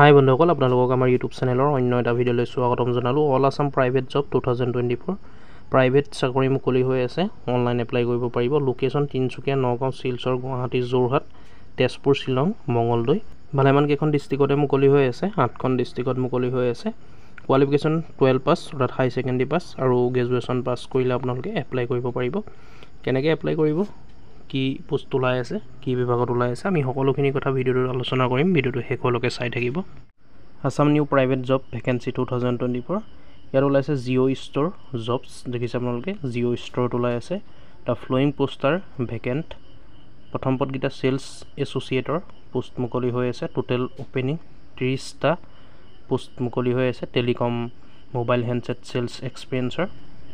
হাই বন্ধুসকল, আপোনালোকক আমাৰ ইউটিউব চেনেলৰ অন্য এটা ভিডিঅ'লৈ স্বাগতম জনালোঁ। All Assam private job 2024 private চাকৰি মুকলি হৈ আছে। অনলাইন এপ্লাই কৰিব পাৰিব। লোকেশ্যন তিনিচুকীয়া, নগাঁও, শিলচৰ, গুৱাহাটী, যোৰহাট, তেজপুৰ, শ্বিলং, মঙলদৈ। ভালেমান কেইখন ডিষ্ট্ৰিক্টতে মুকলি হৈ আছে। 8খন ডিষ্ট্ৰিক্টত মুকলি হৈ আছে। কোৱালিফিকেশ্যন 12 পাছ অৰ্থাৎ হাই ছেকেণ্ডেৰী পাছ আৰু গ্ৰেজুৱেশ্যন পাছ কৰিলে আপোনালোকে এপ্লাই কৰিব পাৰিব। কেনেকৈ এপ্লাই কৰিব, কি পোষ্ট ওলাই আছে, কি বিভাগত ওলাই আছে, আমি সকলোখিনি কথা ভিডিঅ'টোত আলোচনা কৰিম। ভিডিঅ'টো শেষলৈকে চাই থাকিব। Assam new private job vacancy 2024 ইয়াত ওলাইছে জিঅ' ষ্ট'ৰ জবছ। দেখিছে আপোনালোকে জিঅ' ষ্ট'ৰত ওলাই আছে। The flowing poster vacant. প্ৰথম পদকেইটা চেলছ এছ'চিয়েটৰ পোষ্ট মুকলি হৈ আছে। টোটেল অপেনিং 30টা পোষ্ট মুকলি হৈ আছে। টেলিকম, মোবাইল হেণ্ডছেট চেলছ এক্সপিৰিয়েঞ্চৰ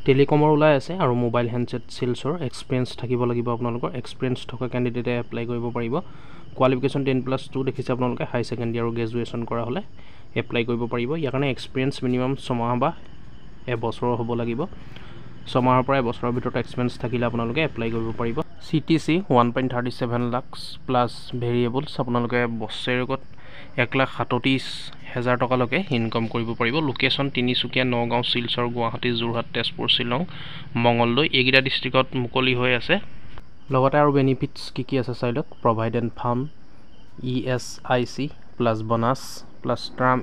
টেলিকমৰ ওলাই আছে আৰু মোবাইল হেণ্ডছেট চেলছৰ এক্সপিৰিয়েঞ্চ থাকিব লাগিব। আপোনালোকৰ এক্সপিৰিয়েঞ্চ থকা কেণ্ডিডেটে এপ্লাই কৰিব পাৰিব। কোৱালিফিকেশ্যন 10+2 দেখিছে আপোনালোকে। হাই ছেকেণ্ডেৰী আৰু গ্ৰেজুৱেশ্যন কৰা হ'লে এপ্লাই কৰিব পাৰিব। ইয়াৰ কাৰণে এক্সপিৰিয়েঞ্চ মিনিমাম 6 মাহ বা এবছৰৰ হ'ব লাগিব। 6 মাহৰ পৰা এবছৰৰ ভিতৰত এক্সপিৰিয়েঞ্চ থাকিলে আপোনালোকে এপ্লাই কৰিব পাৰিব। CTC 1.37 lakh plus variables. আপোনালোকে বছৰেকত 1,37,000 টকালৈকে ইনকাম কৰিব পাৰিব। লোকেশ্যন তিনিচুকীয়া, নগাঁও, শিলচৰ, গুৱাহাটী, যোৰহাট, তেজপুৰ, শ্বিলং, মঙলদৈ এইকেইটা ডিষ্ট্ৰিক্টত মুকলি হৈ আছে। লগতে আৰু বেনিফিটছ কি আছে চাইডত provident fund, ESIC plus bonus plus term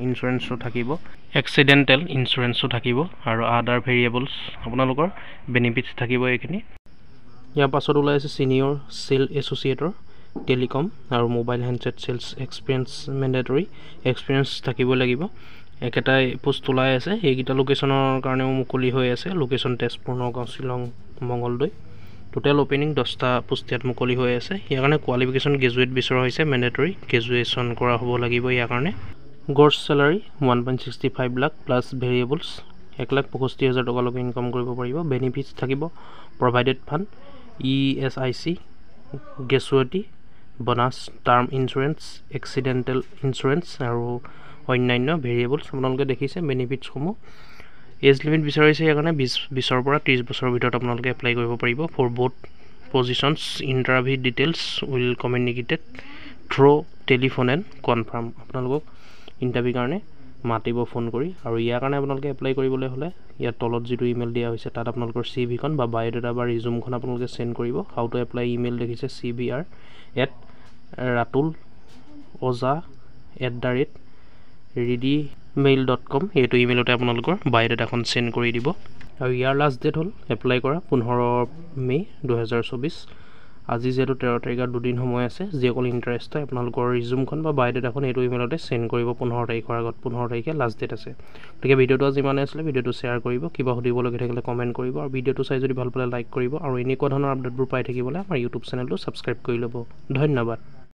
ইঞ্চুৰেঞ্চো থাকিব, এক্সিডেণ্টেল ইঞ্চুৰেঞ্চো থাকিব আৰু আদাৰ ভেৰিয়েবলছ আপোনালোকৰ বেনিফিটছ থাকিব এইখিনি। ইয়াৰ পাছত ওলাইছে ছিনিয়ৰ চেল এছ'চিয়েটৰ টেলিকম আৰু mobile handset sales experience mandatory experience থাকিব লাগিব। একেটাই পোষ্ট ওলাই আছে। এইকেইটা লোকেশ্যনৰ কাৰণেও মুকলি হৈ আছে। Location Tezpur, Nagaon, Shillong, Mangaldai. Total opening 10টা পোষ্ট ইয়াত মুকলি হৈ আছে। ইয়াৰ কাৰণে কোৱালিফিকেশ্যন গ্ৰেজুৱেট বিচৰা হৈছে। মেণ্ডেটৰী গ্ৰেজুৱেশ্যন কৰা হ'ব লাগিব। ইয়াৰ কাৰণে gross salary 1.65 lakh plus variables 1,65,000 টকালৈকে ইনকাম কৰিব পাৰিব। বেনিফিটছ থাকিব provided fund, ESIC, gratuity, bonus, term insurance, accidental insurance আৰু অন্যান্য ভেৰিয়েবলছ আপোনালোকে দেখিছে বেনিফিটছসমূহ। এজ লিমিট বিচাৰিছে। ইয়াৰ কাৰণে 20 পৰা 30 বছৰৰ ভিতৰত আপোনালোকে এপ্লাই কৰিব পাৰিব। For both positions interview details will communicated through telephone and confirm. আপোনালোকক ইণ্টাৰভিউৰ কাৰণে মাতিব ফোন কৰি। আৰু ইয়াৰ কাৰণে আপোনালোকে এপ্লাই কৰিবলৈ হ'লে ইয়াত তলত যিটো ইমেইল দিয়া হৈছে তাত আপোনালোকৰ CVখন বা বায়'ডাটা বা ৰিজুমখন আপোনালোকে চেণ্ড কৰিব। হাউ টু এপ্লাই ইমেইল দেখিছে cbr@ratul@readymail.com এইটো ইমেইলতে আপোনালোকৰ বায়'ডাটাখন চেণ্ড কৰি দিব। আৰু ইয়াৰ লাষ্ট ডেট হ'ল এপ্লাই কৰা 15 মে 2024। আজি যিহেতু 13 তাৰিখ আৰু 2 দিন সময় আছে। যিসকল ইণ্টাৰেষ্ট হয় আপোনালোকৰ ৰিজুমখন বা বায়'ডাটাখন এইটো ইমেইলতে চেণ্ড কৰিব 15 তাৰিখৰ আগত। 15 তাৰিখে লাষ্ট ডেট আছে। গতিকে ভিডিঅ'টো আজি ইমানে আছিলে। ভিডিঅ'টো শ্বেয়াৰ কৰিব। কিবা সুধিবলগীয়া থাকিলে কমেণ্ট কৰিব আৰু ভিডিঅ'টো চাই যদি ভাল পালে লাইক কৰিব আৰু এনেকুৱা ধৰণৰ আপডেটবোৰ পাই থাকিবলৈ আমাৰ ইউটিউব চেনেলটো ছাবস্ক্ৰাইব কৰি ল'ব। ধন্যবাদ।